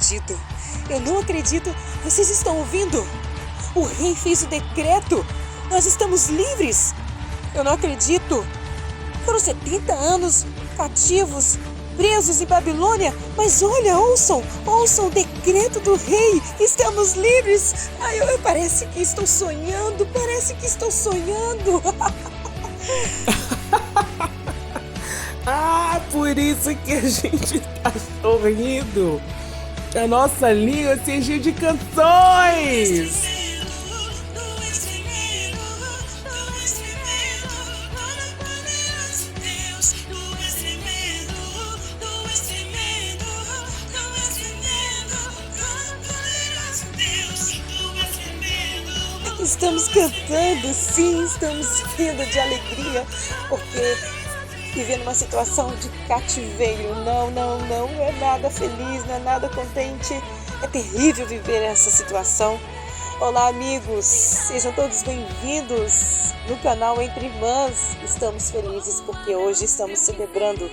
acredito. Eu não acredito. Vocês estão ouvindo? O rei fez o decreto. Nós estamos livres. Eu não acredito. Foram 70 anos cativos, presos em Babilônia. Mas olha, ouçam o decreto do rei. Estamos livres. Ai, parece que estou sonhando. Por isso que a gente tá sorrindo. A nossa língua se encheu de canções. Estamos cantando, sim, estamos rindo de alegria, porque vivendo uma situação de cativeiro, não é nada feliz, não é nada contente, é terrível viver essa situação. Olá, amigos, sejam todos bem-vindos no canal Entre Irmãs. Estamos felizes porque hoje estamos celebrando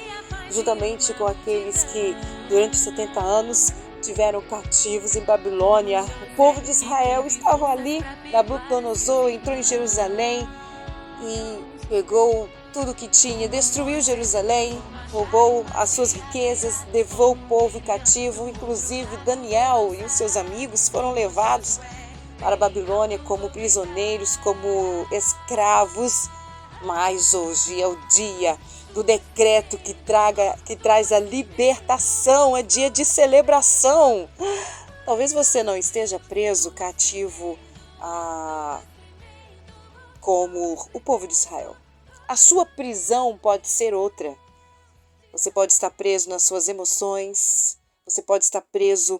juntamente com aqueles que durante 70 anos tiveram cativos em Babilônia. O povo de Israel estava ali, Nabucodonosor entrou em Jerusalém e pegou tudo que tinha, destruiu Jerusalém, roubou as suas riquezas, levou o povo cativo, inclusive Daniel e os seus amigos foram levados para a Babilônia como prisioneiros, como escravos. Mas hoje é o dia do decreto que traz a libertação, é dia de celebração. Talvez você não esteja preso, cativo, como o povo de Israel. A sua prisão pode ser outra. Você pode estar preso nas suas emoções, você pode estar preso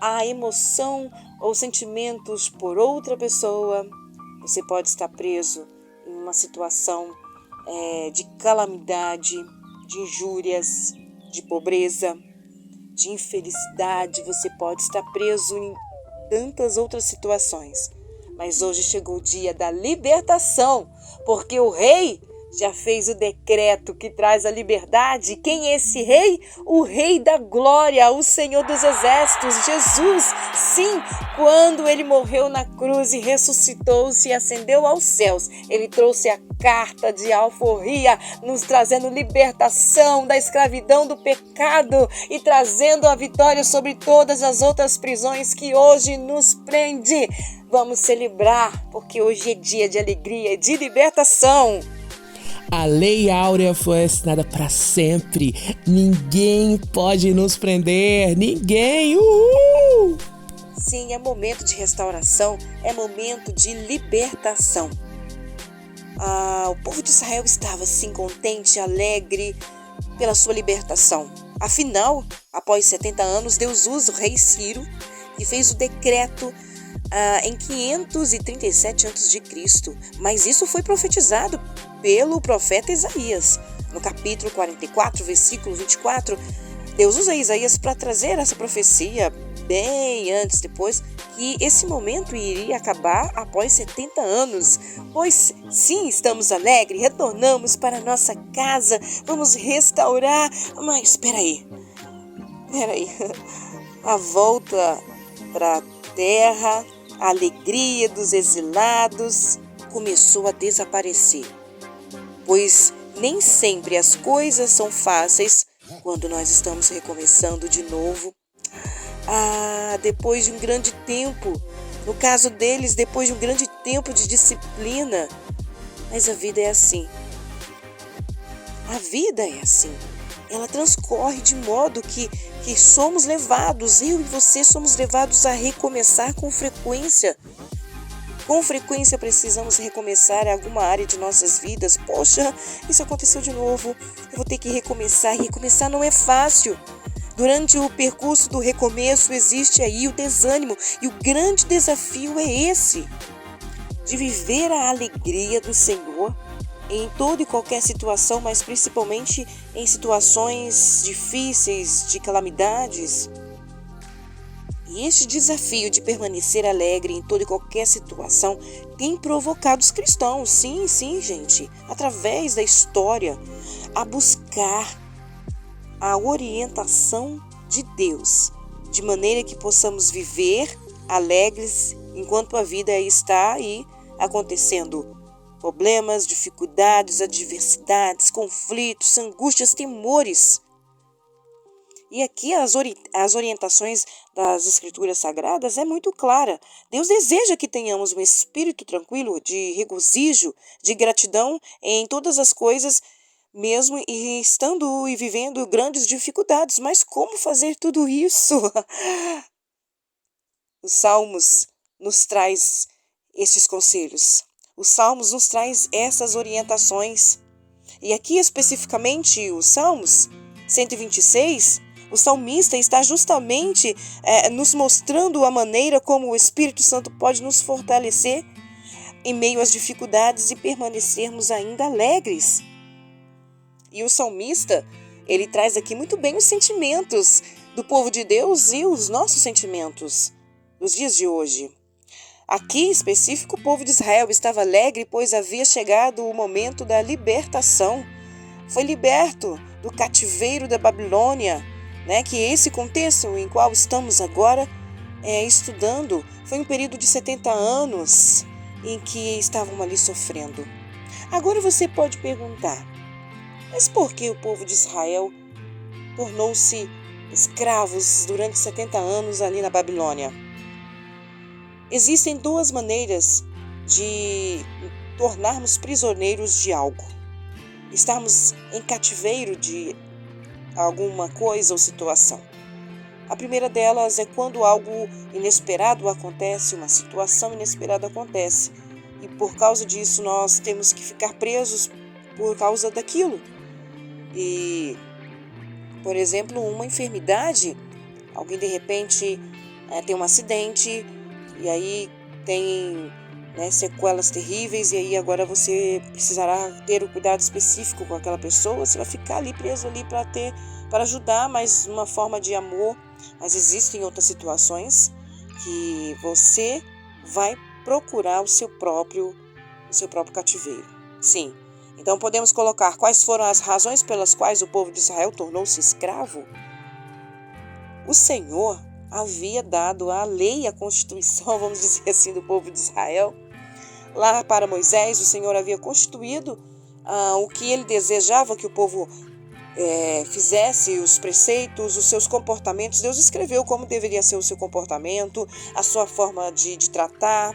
à emoção ou sentimentos por outra pessoa, você pode estar preso em uma situação de calamidade, de injúrias, de pobreza, de infelicidade. Você pode estar preso em tantas outras situações. Mas hoje chegou o dia da libertação, porque o rei já fez o decreto que traz a liberdade. Quem é esse rei? O rei da glória, o Senhor dos exércitos, Jesus. Sim, quando ele morreu na cruz e ressuscitou-se e ascendeu aos céus, ele trouxe a carta de alforria, nos trazendo libertação da escravidão do pecado e trazendo a vitória sobre todas as outras prisões que hoje nos prende. Vamos celebrar, porque hoje é dia de alegria e de libertação. A lei áurea foi assinada para sempre. Ninguém pode nos prender. Ninguém. Uhul! Sim, é momento de restauração, é momento de libertação. O povo de Israel estava assim contente, alegre pela sua libertação. Afinal, após 70 anos, Deus usa o rei Ciro e fez o decreto em 537 a.C. Mas isso foi profetizado pelo profeta Isaías. No capítulo 44, versículo 24, Deus usa Isaías para trazer essa profecia bem antes, depois, que esse momento iria acabar após 70 anos. Pois sim, estamos alegres, retornamos para nossa casa, vamos restaurar. Mas espera aí. A volta para a terra, a alegria dos exilados começou a desaparecer. Pois nem sempre as coisas são fáceis quando nós estamos recomeçando de novo. Depois de um grande tempo, no caso deles, depois de um grande tempo de disciplina. Mas a vida é assim. A vida é assim. Ela transcorre de modo que somos levados, eu e você somos levados a recomeçar com frequência. Com frequência precisamos recomeçar em alguma área de nossas vidas. Poxa, isso aconteceu de novo. Eu vou ter que recomeçar. E recomeçar não é fácil. Durante o percurso do recomeço existe aí o desânimo. E o grande desafio é esse: de viver a alegria do Senhor em toda e qualquer situação, mas principalmente em situações difíceis, de calamidades. E este desafio de permanecer alegre em toda e qualquer situação tem provocado os cristãos, sim, gente, através da história, a buscar a orientação de Deus de maneira que possamos viver alegres enquanto a vida está aí acontecendo. Problemas, dificuldades, adversidades, conflitos, angústias, temores. E aqui as orientações das Escrituras Sagradas é muito clara. Deus deseja que tenhamos um espírito tranquilo, de regozijo, de gratidão em todas as coisas, mesmo e estando e vivendo grandes dificuldades. Mas como fazer tudo isso? Os Salmos nos traz esses conselhos. Os Salmos nos traz essas orientações. E aqui especificamente os Salmos 126, o salmista está justamente nos mostrando a maneira como o Espírito Santo pode nos fortalecer em meio às dificuldades e permanecermos ainda alegres. E o salmista, ele traz aqui muito bem os sentimentos do povo de Deus e os nossos sentimentos dos dias de hoje. Aqui, em específico, o povo de Israel estava alegre, pois havia chegado o momento da libertação. Foi liberto do cativeiro da Babilônia, que esse contexto em qual estamos agora estudando foi um período de 70 anos em que estavam ali sofrendo. Agora você pode perguntar, mas por que o povo de Israel tornou-se escravos durante 70 anos ali na Babilônia? Existem duas maneiras de tornarmos prisioneiros de algo. Estarmos em cativeiro de alguma coisa ou situação. A primeira delas é quando algo inesperado acontece, uma situação inesperada acontece. E por causa disso nós temos que ficar presos por causa daquilo. E, por exemplo, uma enfermidade, alguém de repente tem um acidente e aí tem sequelas terríveis, e aí agora você precisará ter um cuidado específico com aquela pessoa. Você vai ficar ali preso ali para ajudar, mas uma forma de amor. Mas existem outras situações que você vai procurar o seu próprio cativeiro. Sim. Então podemos colocar quais foram as razões pelas quais o povo de Israel tornou-se escravo. O Senhor havia dado a lei, a constituição, vamos dizer assim, do povo de Israel. Lá para Moisés, o Senhor havia constituído o que ele desejava que o povo fizesse, os preceitos, os seus comportamentos. Deus escreveu como deveria ser o seu comportamento, a sua forma de tratar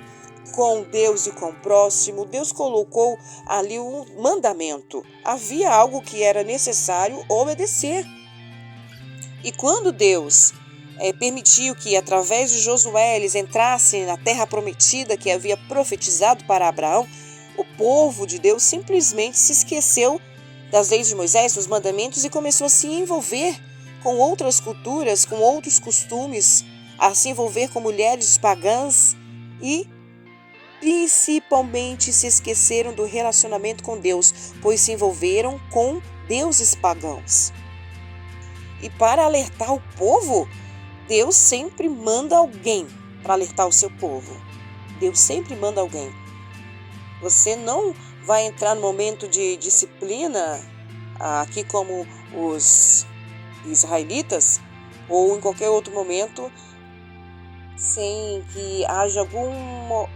com Deus e com o próximo. Deus colocou ali um mandamento. Havia algo que era necessário obedecer. E quando Deus permitiu que, através de Josué, eles entrassem na terra prometida que havia profetizado para Abraão, o povo de Deus simplesmente se esqueceu das leis de Moisés, dos mandamentos, e começou a se envolver com outras culturas, com outros costumes, a se envolver com mulheres pagãs e principalmente se esqueceram do relacionamento com Deus, pois se envolveram com deuses pagãos. E para alertar o povo, Deus sempre manda alguém para alertar o seu povo. Deus sempre manda alguém. Você não vai entrar no momento de disciplina, aqui como os israelitas, ou em qualquer outro momento, sem que haja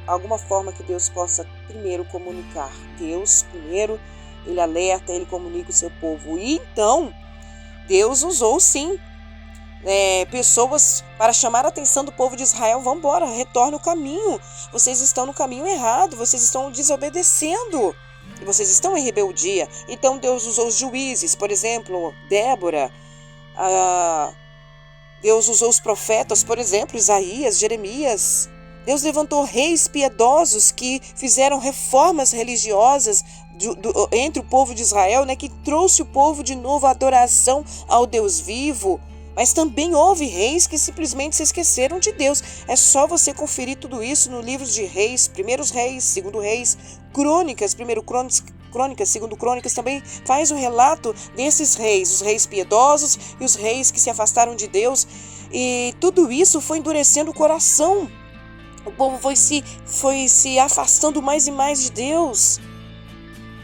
alguma forma que Deus possa primeiro comunicar. Deus primeiro, ele alerta, ele comunica o seu povo. E então, Deus usou sim pessoas para chamar a atenção do povo de Israel. Vamos embora, retorne o caminho. Vocês estão no caminho errado, vocês estão desobedecendo. E vocês estão em rebeldia. Então Deus usou os juízes, por exemplo, Débora. Deus usou os profetas, por exemplo, Isaías, Jeremias. Deus levantou reis piedosos que fizeram reformas religiosas entre o povo de Israel, que trouxe o povo de novo à adoração ao Deus vivo. Mas também houve reis que simplesmente se esqueceram de Deus. É só você conferir tudo isso no livro de Reis, Primeiros Reis, Segundo Reis, Crônicas, Primeiro Crônicas, Segundo Crônicas, também faz o relato desses reis, os reis piedosos e os reis que se afastaram de Deus. E tudo isso foi endurecendo o coração. O povo foi se afastando mais e mais de Deus.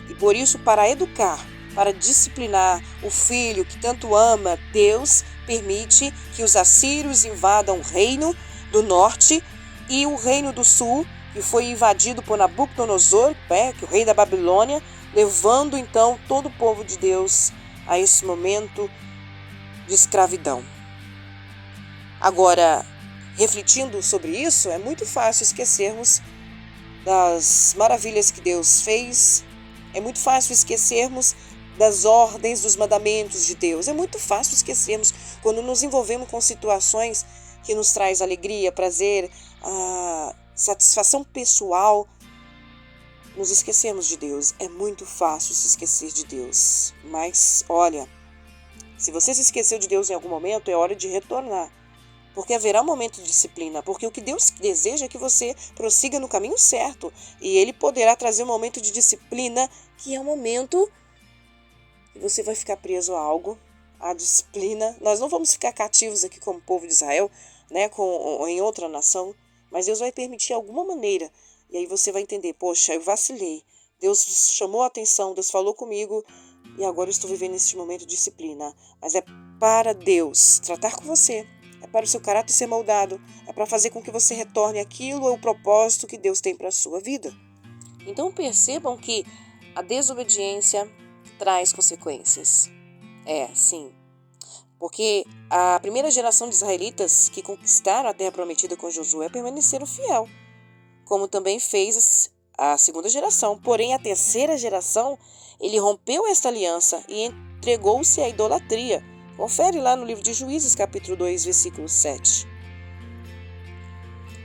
E por isso, para educar, para disciplinar o filho que tanto ama, Deus permite que os assírios invadam o reino do norte e o reino do sul, que foi invadido por Nabucodonosor, que é o rei da Babilônia, levando então todo o povo de Deus a esse momento de escravidão. Agora, refletindo sobre isso, é muito fácil esquecermos das maravilhas que Deus fez, é muito fácil esquecermos das ordens, dos mandamentos de Deus. É muito fácil esquecermos quando nos envolvemos com situações que nos traz alegria, prazer, satisfação pessoal. Nos esquecemos de Deus. É muito fácil se esquecer de Deus. Mas, olha, se você se esqueceu de Deus em algum momento, é hora de retornar. Porque haverá um momento de disciplina. Porque o que Deus deseja é que você prossiga no caminho certo. E Ele poderá trazer um momento de disciplina, que é um momento que você vai ficar preso a algo, a disciplina. Nós não vamos ficar cativos aqui como povo de Israel, né, em outra nação. Mas Deus vai permitir alguma maneira. E aí você vai entender, poxa, eu vacilei. Deus chamou a atenção, Deus falou comigo. E agora eu estou vivendo esse momento de disciplina. Mas é para Deus tratar com você. É para o seu caráter ser moldado. É para fazer com que você retorne aquilo ou o propósito que Deus tem para a sua vida. Então percebam que a desobediência traz consequências. Sim. Porque a primeira geração de israelitas que conquistaram a terra prometida com Josué permaneceram fiel. Como também fez a segunda geração. Porém, a terceira geração, ele rompeu esta aliança e entregou-se à idolatria. Confere lá no livro de Juízes, capítulo 2, versículo 7.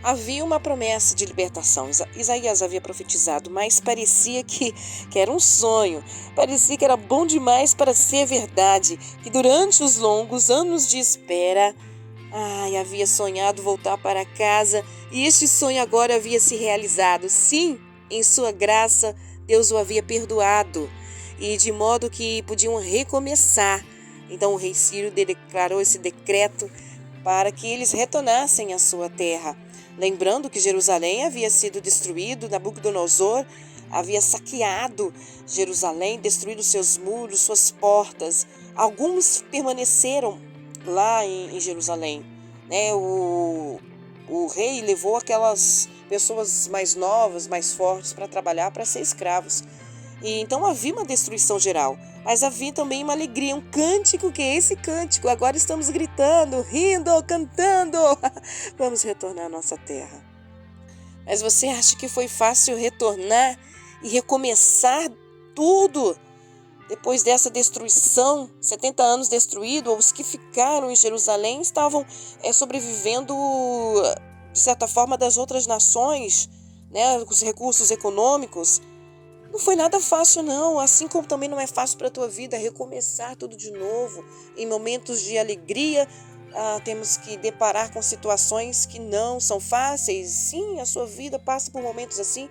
Havia uma promessa de libertação. Isaías havia profetizado, mas parecia que era um sonho. Parecia que era bom demais para ser verdade. Que durante os longos anos de espera, havia sonhado voltar para casa e este sonho agora havia se realizado. Sim, em sua graça, Deus o havia perdoado e de modo que podiam recomeçar. Então o rei Ciro declarou esse decreto para que eles retornassem à sua terra. Lembrando que Jerusalém havia sido destruído, Nabucodonosor havia saqueado Jerusalém, destruído seus muros, suas portas. Alguns permaneceram lá em Jerusalém, né? O rei levou aquelas pessoas mais novas, mais fortes para trabalhar, para ser escravos. E então havia uma destruição geral, mas havia também uma alegria, um cântico, que é esse cântico. Agora estamos gritando, rindo, cantando. Vamos retornar à nossa terra. Mas você acha que foi fácil retornar e recomeçar tudo? Depois dessa destruição, 70 anos destruído, os que ficaram em Jerusalém estavam sobrevivendo, de certa forma, das outras nações, né, com os recursos econômicos. Não foi nada fácil, não. Assim como também não é fácil para a tua vida recomeçar tudo de novo. Em momentos de alegria, temos que deparar com situações que não são fáceis. Sim, a sua vida passa por momentos assim,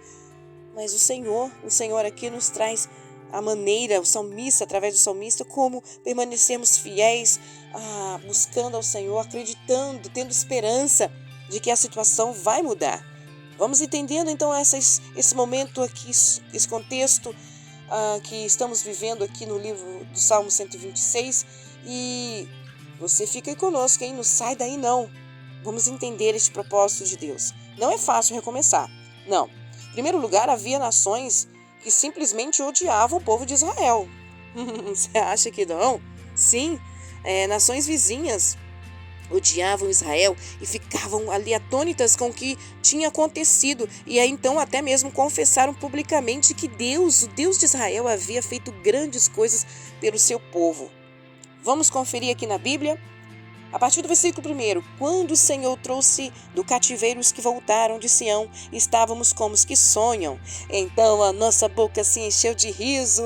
mas o Senhor aqui nos traz a maneira, o salmista, através do salmista, como permanecermos fiéis, buscando ao Senhor, acreditando, tendo esperança de que a situação vai mudar. Vamos entendendo então esse momento aqui, esse contexto que estamos vivendo aqui no livro do Salmo 126. E você fica aí conosco, hein? Não sai daí não. Vamos entender este propósito de Deus. Não é fácil recomeçar, não. Em primeiro lugar, havia nações que simplesmente odiavam o povo de Israel. Você acha que não? Sim, nações vizinhas odiavam Israel e ficavam ali atônitas com o que tinha acontecido. E aí então até mesmo confessaram publicamente que Deus, o Deus de Israel, havia feito grandes coisas pelo seu povo. Vamos conferir aqui na Bíblia? A partir do versículo 1, quando o Senhor trouxe do cativeiro os que voltaram de Sião, estávamos como os que sonham. Então a nossa boca se encheu de riso.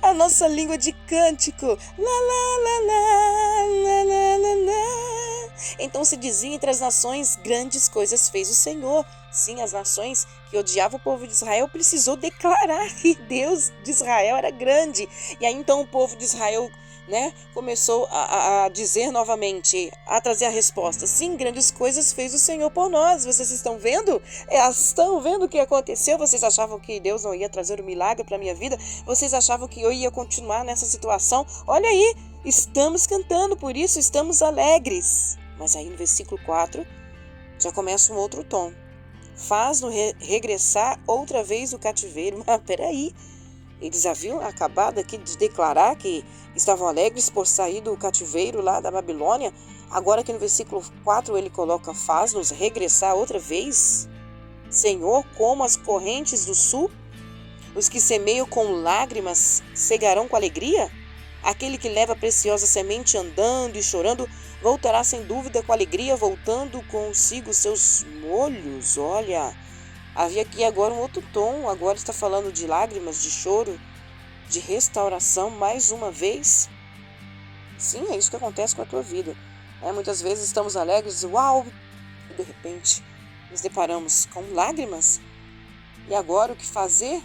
A nossa língua de cântico. Lá, lá, lá, lá, lá, lá, lá, lá. Então se dizia entre as nações, grandes coisas fez o Senhor. Sim, as nações que odiavam o povo de Israel precisou declarar que Deus de Israel era grande. E aí então o povo de Israel né, começou a dizer novamente, a trazer a resposta: sim, grandes coisas fez o Senhor por nós. Vocês estão vendo? Estão vendo o que aconteceu? Vocês achavam que Deus não ia trazer um milagre para a minha vida? Vocês achavam que eu ia continuar nessa situação? Olha aí, estamos cantando, por isso estamos alegres. Mas aí no versículo 4 já começa um outro tom. Faz-nos regressar outra vez do cativeiro. Mas peraí, eles haviam acabado aqui de declarar que estavam alegres por sair do cativeiro lá da Babilônia. Agora que no versículo 4 ele coloca: faz-nos regressar outra vez. Senhor, como as correntes do sul, os que semeiam com lágrimas cegarão com alegria? Aquele que leva a preciosa semente andando e chorando, voltará sem dúvida com alegria, voltando consigo seus molhos. Olha, havia aqui agora um outro tom, agora está falando de lágrimas, de choro, de restauração mais uma vez. Sim, é isso que acontece com a tua vida. Muitas vezes estamos alegres, uau, e de repente nos deparamos com lágrimas. E agora o que fazer?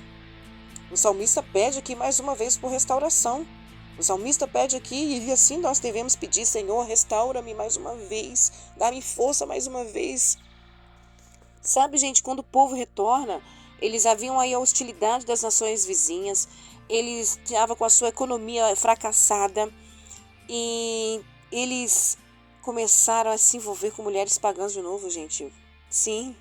O salmista pede aqui mais uma vez por restauração. O salmista pede aqui, e assim nós devemos pedir: Senhor, restaura-me mais uma vez, dá-me força mais uma vez. Sabe, gente, quando o povo retorna, eles haviam aí a hostilidade das nações vizinhas, eles estavam com a sua economia fracassada e eles começaram a se envolver com mulheres pagãs de novo, gente. Sim,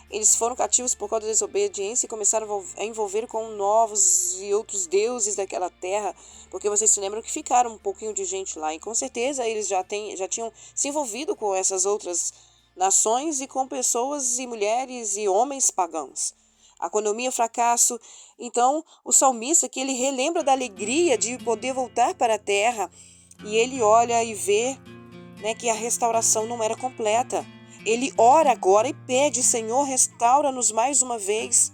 eles foram cativos por causa da desobediência e começaram a envolver com novos e outros deuses daquela terra, porque vocês se lembram que ficaram um pouquinho de gente lá, e com certeza eles já tinham se envolvido com essas outras nações e com pessoas e mulheres e homens pagãos. A economia, fracasso. Então, o salmista que ele relembra da alegria de poder voltar para a terra, e ele olha e vê, né, que a restauração não era completa. Ele ora agora e pede: Senhor, restaura-nos mais uma vez.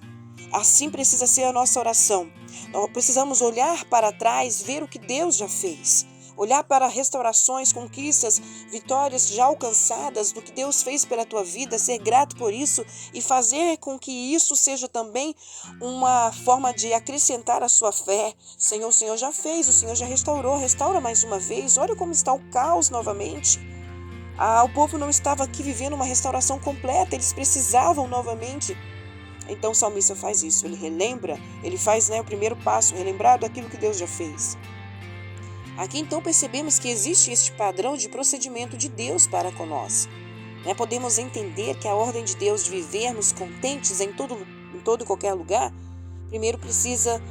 Assim precisa ser a nossa oração. Nós precisamos olhar para trás, ver o que Deus já fez. Olhar para restaurações, conquistas, vitórias já alcançadas, do que Deus fez pela tua vida, ser grato por isso e fazer com que isso seja também uma forma de acrescentar a sua fé. Senhor, o Senhor já fez, o Senhor já restaurou, restaura mais uma vez. Olha como está o caos novamente. O povo não estava aqui vivendo uma restauração completa, eles precisavam novamente. Então o salmista faz isso, ele relembra, ele faz, o primeiro passo, relembrar daquilo que Deus já fez. Aqui então percebemos que existe este padrão de procedimento de Deus para com nós. Podemos entender que a ordem de Deus de vivermos contentes em todo e qualquer lugar, primeiro precisa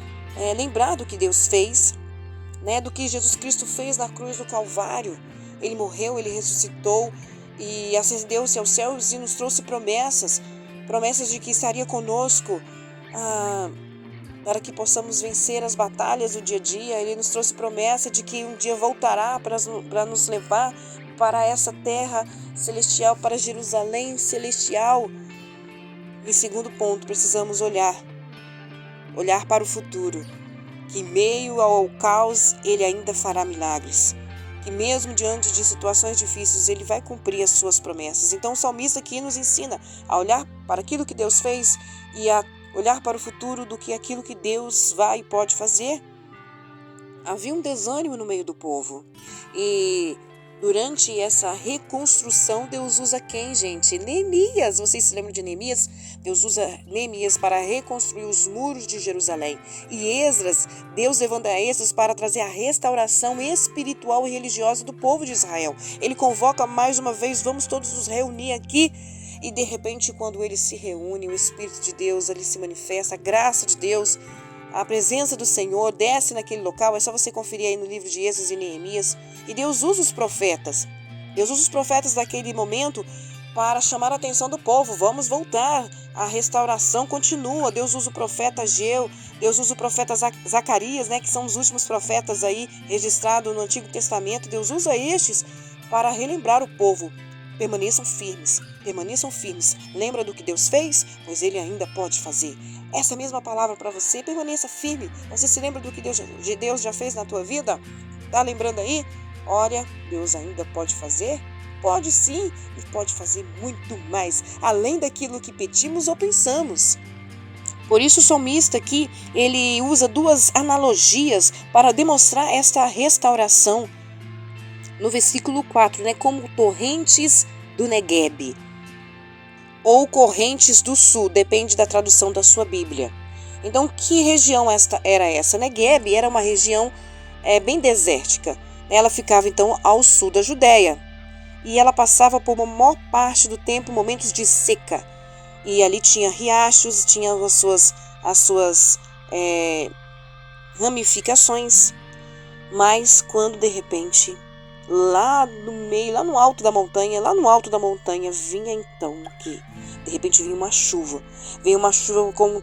lembrar do que Deus fez, do que Jesus Cristo fez na cruz do Calvário. Ele morreu, ele ressuscitou e ascendeu-se aos céus e nos trouxe promessas de que estaria conosco para que possamos vencer as batalhas do dia a dia. Ele nos trouxe promessa de que um dia voltará para nos levar para essa terra celestial, para Jerusalém celestial. Em segundo ponto, precisamos olhar para o futuro, que em meio ao caos ele ainda fará milagres. Que mesmo diante de situações difíceis, ele vai cumprir as suas promessas. Então o salmista aqui nos ensina a olhar para aquilo que Deus fez e a olhar para o futuro do que aquilo que Deus vai e pode fazer. Havia um desânimo no meio do povo. E durante essa reconstrução, Deus usa quem, gente? Neemias. Vocês se lembram de Neemias? Deus usa Neemias para reconstruir os muros de Jerusalém. E Esdras, Deus levanta Esdras para trazer a restauração espiritual e religiosa do povo de Israel. Ele convoca mais uma vez: vamos todos nos reunir aqui. E de repente, quando eles se reúnem, o Espírito de Deus ali se manifesta, a graça de Deus, a presença do Senhor desce naquele local. É só você conferir aí no livro de Esdras e Neemias. E Deus usa os profetas. Deus usa os profetas daquele momento para chamar a atenção do povo. Vamos voltar. A restauração continua. Deus usa o profeta Ageu. Deus usa o profeta Zacarias, que são os últimos profetas aí registrados no Antigo Testamento. Deus usa estes para relembrar o povo. Permaneçam firmes. Lembra do que Deus fez? Pois Ele ainda pode fazer. Essa mesma palavra para você: permaneça firme. Você se lembra do que Deus já fez na tua vida? Tá lembrando aí? Olha, Deus ainda pode fazer? Pode sim, e pode fazer muito mais, além daquilo que pedimos ou pensamos. Por isso o salmista aqui, ele usa duas analogias para demonstrar esta restauração. No versículo 4, como torrentes do Neguebe, ou correntes do sul, depende da tradução da sua Bíblia. Então, que região era essa? Neguebe era uma região bem desértica. Ela ficava, então, ao sul da Judéia. E ela passava por uma maior parte do tempo momentos de seca. E ali tinha riachos, tinha as suas ramificações. Mas quando, de repente, lá no meio, lá no alto da montanha, vinha então que de repente vinha uma chuva. Veio uma chuva com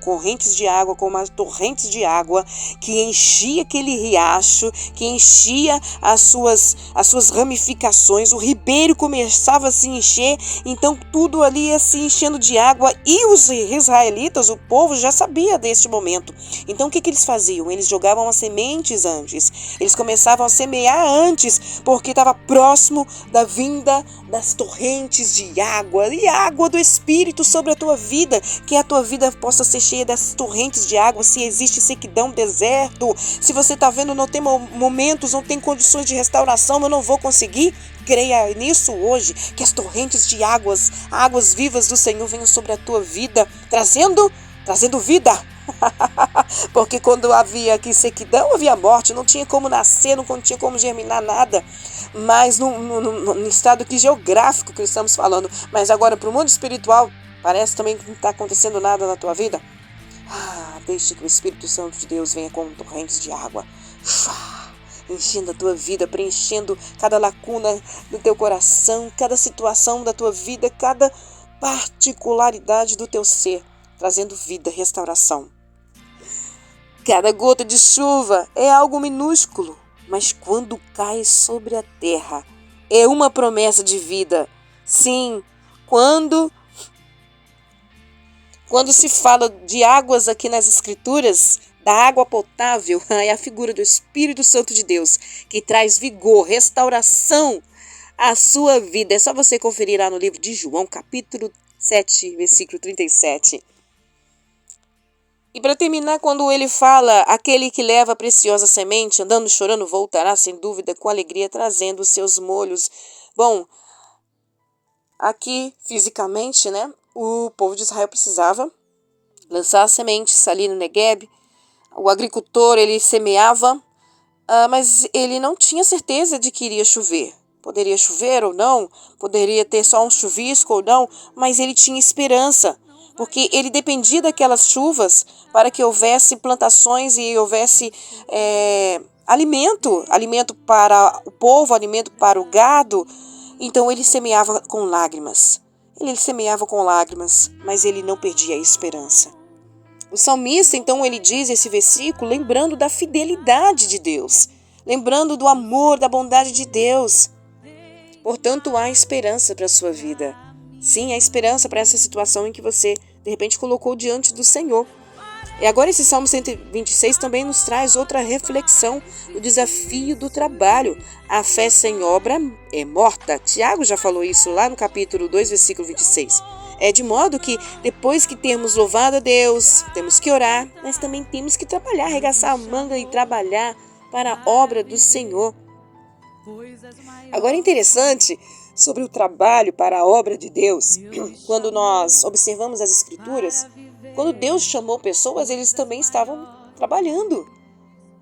correntes de água, com umas torrentes de água que enchia aquele riacho, que enchia as suas ramificações. O ribeiro começava a se encher, então tudo ali ia se enchendo de água e os israelitas, o povo, já sabia deste momento. Então o que eles faziam? Eles jogavam as sementes antes, eles começavam a semear antes, porque estava próximo da vinda das torrentes de água e água do Espírito sobre a tua vida, que a tua vida possa ser cheia dessas torrentes de água. Se existe sequidão, deserto, se você está vendo não tem momentos, não tem condições de restauração, eu não vou conseguir, creia nisso hoje, que as torrentes de águas vivas do Senhor venham sobre a tua vida, trazendo vida. Porque quando havia aqui sequidão, havia morte, não tinha como nascer, não tinha como germinar nada. Mas no estado aqui geográfico que estamos falando, mas agora para o mundo espiritual, parece também que não está acontecendo nada na tua vida. Deixe que o Espírito Santo de Deus venha com torrentes de água, enchendo a tua vida, preenchendo cada lacuna do teu coração, cada situação da tua vida, cada particularidade do teu ser, trazendo vida, restauração. Cada gota de chuva é algo minúsculo, mas quando cai sobre a terra, é uma promessa de vida. Sim, quando se fala de águas aqui nas Escrituras, da água potável, é a figura do Espírito Santo de Deus, que traz vigor, restauração à sua vida. É só você conferir lá no livro de João, capítulo 7, versículo 37. E para terminar, quando ele fala, aquele que leva a preciosa semente, andando chorando, voltará sem dúvida com alegria, trazendo os seus molhos. Bom, aqui fisicamente, o povo de Israel precisava lançar as sementes ali no Neguebe. O agricultor, ele semeava, mas ele não tinha certeza de que iria chover. Poderia chover ou não, poderia ter só um chuvisco ou não, mas ele tinha esperança, porque ele dependia daquelas chuvas para que houvesse plantações e houvesse alimento para o povo, alimento para o gado. Então ele semeava com lágrimas. Mas ele não perdia a esperança. O salmista, então, ele diz esse versículo lembrando da fidelidade de Deus, lembrando do amor, da bondade de Deus. Portanto, há esperança para a sua vida. Sim, há esperança para essa situação em que você, de repente, colocou diante do Senhor. E agora esse Salmo 126 também nos traz outra reflexão, o desafio do trabalho. A fé sem obra é morta. Tiago já falou isso lá no capítulo 2, versículo 26. É de modo que, depois que temos louvado a Deus, temos que orar, mas também temos que trabalhar, arregaçar a manga e trabalhar para a obra do Senhor. Agora é interessante sobre o trabalho para a obra de Deus. Quando nós observamos as Escrituras, quando Deus chamou pessoas, eles também estavam trabalhando.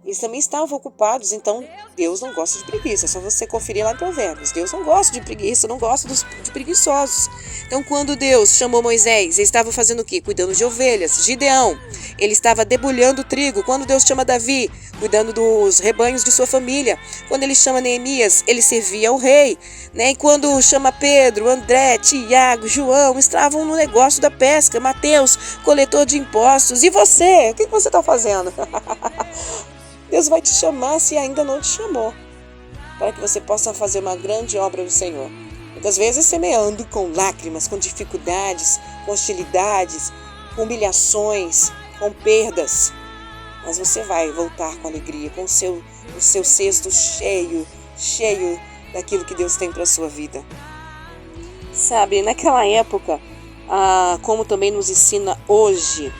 Eles também estavam ocupados. Então, Deus não gosta de preguiça. É só você conferir lá em Provérbios. Deus não gosta de preguiça, não gosta de preguiçosos. Então, quando Deus chamou Moisés, ele estava fazendo o quê? Cuidando de ovelhas. Gideão, ele estava debulhando trigo. Quando Deus chama Davi, cuidando dos rebanhos de sua família. Quando ele chama Neemias, ele servia ao rei. E quando chama Pedro, André, Tiago, João, estavam no negócio da pesca. Mateus, coletor de impostos. E você? O que você está fazendo? Deus vai te chamar se ainda não te chamou, para que você possa fazer uma grande obra do Senhor. Muitas vezes semeando com lágrimas, com dificuldades, com hostilidades, com humilhações, com perdas. Mas você vai voltar com alegria, com o seu cesto cheio daquilo que Deus tem para a sua vida. Sabe, naquela época, como também nos ensina hoje.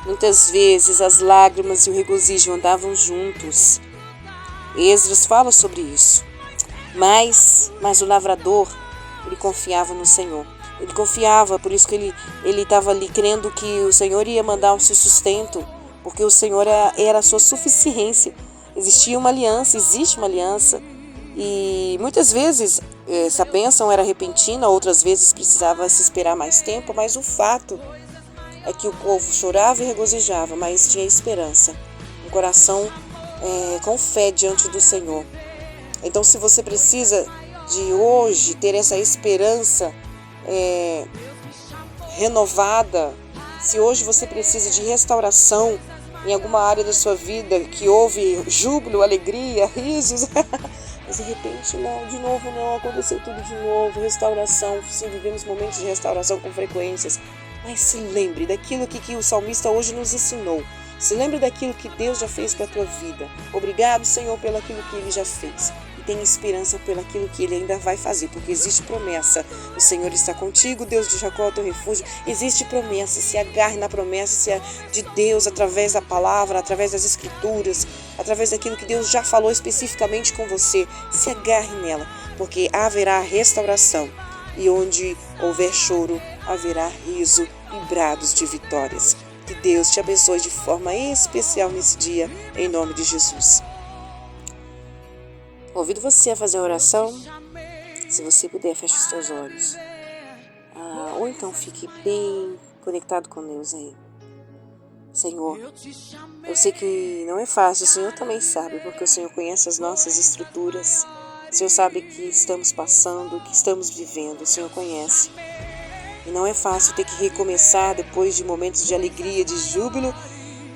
Muitas vezes as lágrimas e o regozijo andavam juntos. Esdras fala sobre isso. Mas o lavrador, ele confiava no Senhor. Ele confiava, por isso que ele estava ali crendo que o Senhor ia mandar o seu sustento, porque o Senhor era a sua suficiência. Existia uma aliança, existe uma aliança. E muitas vezes essa bênção era repentina, outras vezes precisava se esperar mais tempo, mas o fato é que o povo chorava e regozijava, mas tinha esperança, um coração com fé diante do Senhor. Então, se você precisa de hoje ter essa esperança renovada, se hoje você precisa de restauração em alguma área da sua vida, que houve júbilo, alegria, risos, mas de repente não, aconteceu tudo de novo, restauração, sim, vivemos momentos de restauração com frequências, mas se lembre daquilo que o salmista hoje nos ensinou. Se lembre daquilo que Deus já fez para a tua vida. Obrigado, Senhor, pelo aquilo que Ele já fez. E tenha esperança pelo aquilo que Ele ainda vai fazer, porque existe promessa. O Senhor está contigo, Deus de Jacó é o teu refúgio. Existe promessa. Se agarre na promessa de Deus através da palavra, através das escrituras, através daquilo que Deus já falou especificamente com você. Se agarre nela, porque haverá restauração. E onde houver choro, haverá riso e brados de vitórias. Que Deus te abençoe de forma especial nesse dia, em nome de Jesus. Convido você a fazer uma oração. Se você puder, feche os seus olhos. Ou então fique bem conectado com Deus aí. Senhor, eu sei que não é fácil, o Senhor também sabe, porque o Senhor conhece as nossas estruturas. O Senhor sabe que estamos passando, que estamos vivendo, o Senhor conhece. E não é fácil ter que recomeçar depois de momentos de alegria, de júbilo,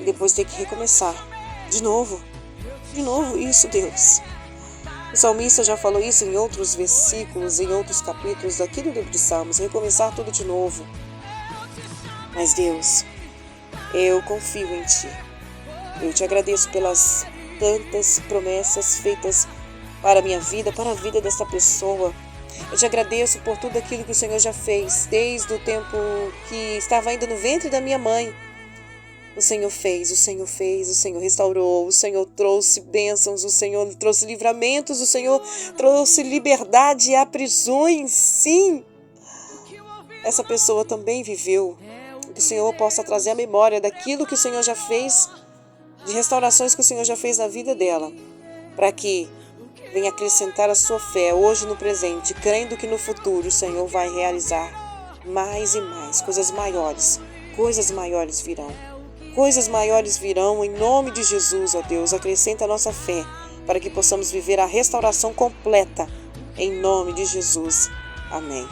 e depois ter que recomeçar. De novo, isso, Deus. O salmista já falou isso em outros versículos, em outros capítulos daqui do livro de Salmos, recomeçar tudo de novo. Mas Deus, eu confio em Ti. Eu te agradeço pelas tantas promessas feitas para a minha vida, para a vida desta pessoa. Eu te agradeço por tudo aquilo que o Senhor já fez, desde o tempo que estava ainda no ventre da minha mãe. O Senhor fez, o Senhor restaurou, o Senhor trouxe bênçãos, o Senhor trouxe livramentos, o Senhor trouxe liberdade a prisões, sim. Essa pessoa também viveu. Que o Senhor possa trazer a memória daquilo que o Senhor já fez, de restaurações que o Senhor já fez na vida dela, para que venha acrescentar a sua fé hoje no presente, crendo que no futuro o Senhor vai realizar mais e mais, coisas maiores virão. Coisas maiores virão em nome de Jesus, ó Deus. Acrescenta a nossa fé para que possamos viver a restauração completa em nome de Jesus. Amém.